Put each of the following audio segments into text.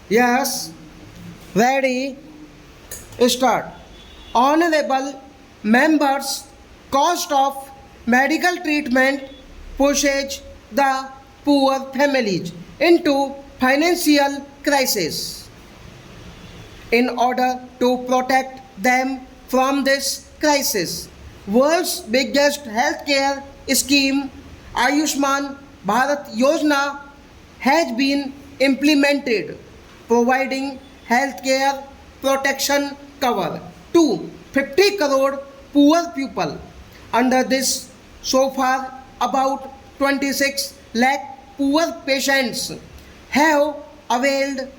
Yes, ready, start. Honorable members, cost of medical treatment pushes the poor families into financial crisis. In order to protect them from this crisis, world's biggest healthcare scheme, Ayushman Bharat Yojana, has been implemented, providing healthcare protection cover to 50 crore poor people. Under this, so far about 26 lakh poor patients have availed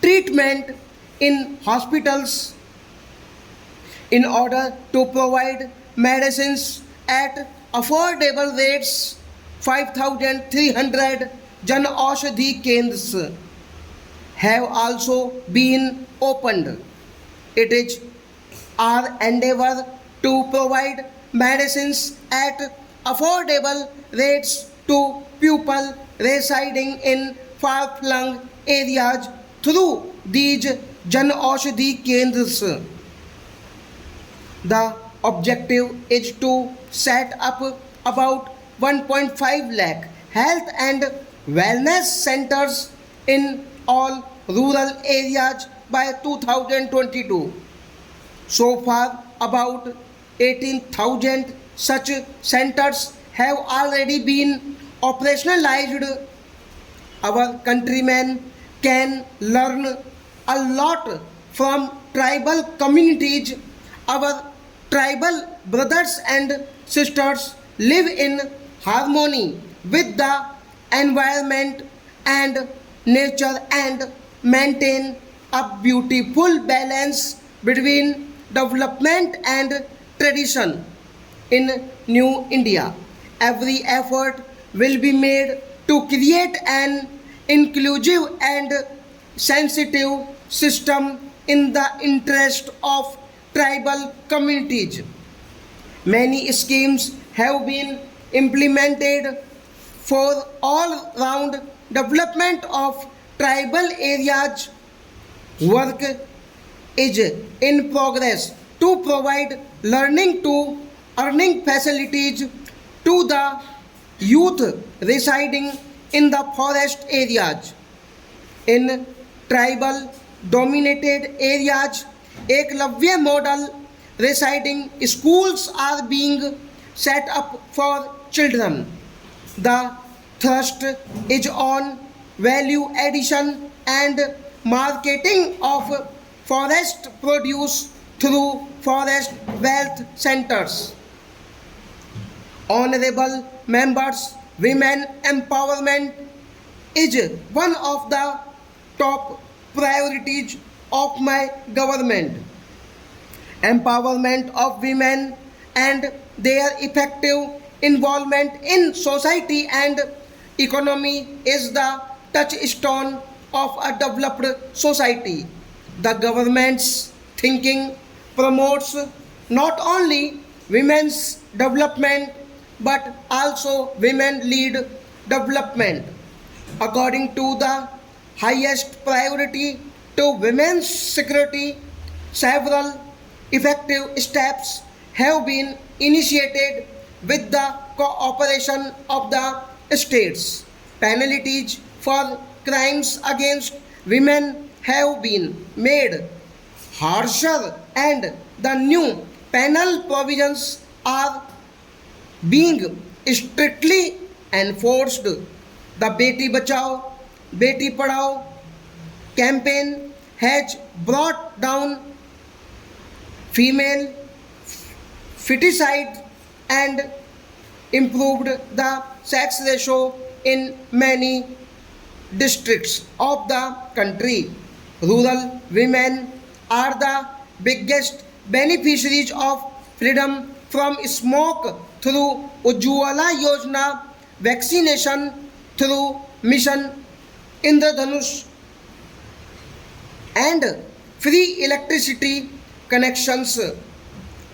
treatment in hospitals in order to provide medicines at affordable rates. 5,300 Jan Aushadhi Kendras have also been opened. It is our endeavor to provide medicines at affordable rates to people residing in far-flung areas through these Jan Aushadhi Kendras. The objective is to set up about 1.5 lakh health and wellness centers in all rural areas by 2022. So far, about 18,000 such centers have already been operationalized. Our countrymen can learn a lot from tribal communities. Our tribal brothers and sisters live in harmony with the environment and nature and maintain a beautiful balance between development and tradition. In New India, every effort will be made to create an inclusive and sensitive system in the interest of tribal communities. Many schemes have been implemented for all round development of tribal areas. Work is in progress to provide learning to earning facilities to the youth residing in the forest areas. In tribal dominated areas, Eklavya model residing schools are being set up for children. The thrust is on value addition and marketing of forest produce through forest wealth centers. Honorable members, women empowerment is one of the top priorities of my government. Empowerment of women and their effective involvement in society and economy is the touchstone of a developed society. The government's thinking promotes not only women's development but also women lead development. According to the highest priority to women's security, several effective steps have been initiated with the cooperation of the states. Penalties for crimes against women have been made harsher and the new penal provisions are being strictly enforced. The Beti Bachao, Beti Padhao campaign has brought down female feticide and improved the sex ratio in many districts of the country. Rural women are the biggest beneficiaries of freedom from smoke through Ujjwala Yojana, vaccination through Mission Indradhanush, and free electricity connections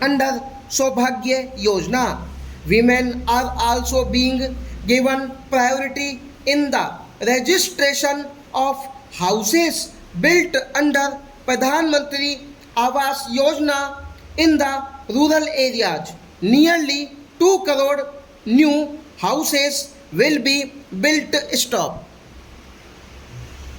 under Saubhagya Yojana. Women are also being given priority in the registration of houses built under Pradhan Mantri Awas Yojana in the rural areas. Nearly 2 crore new houses will be built. Stop.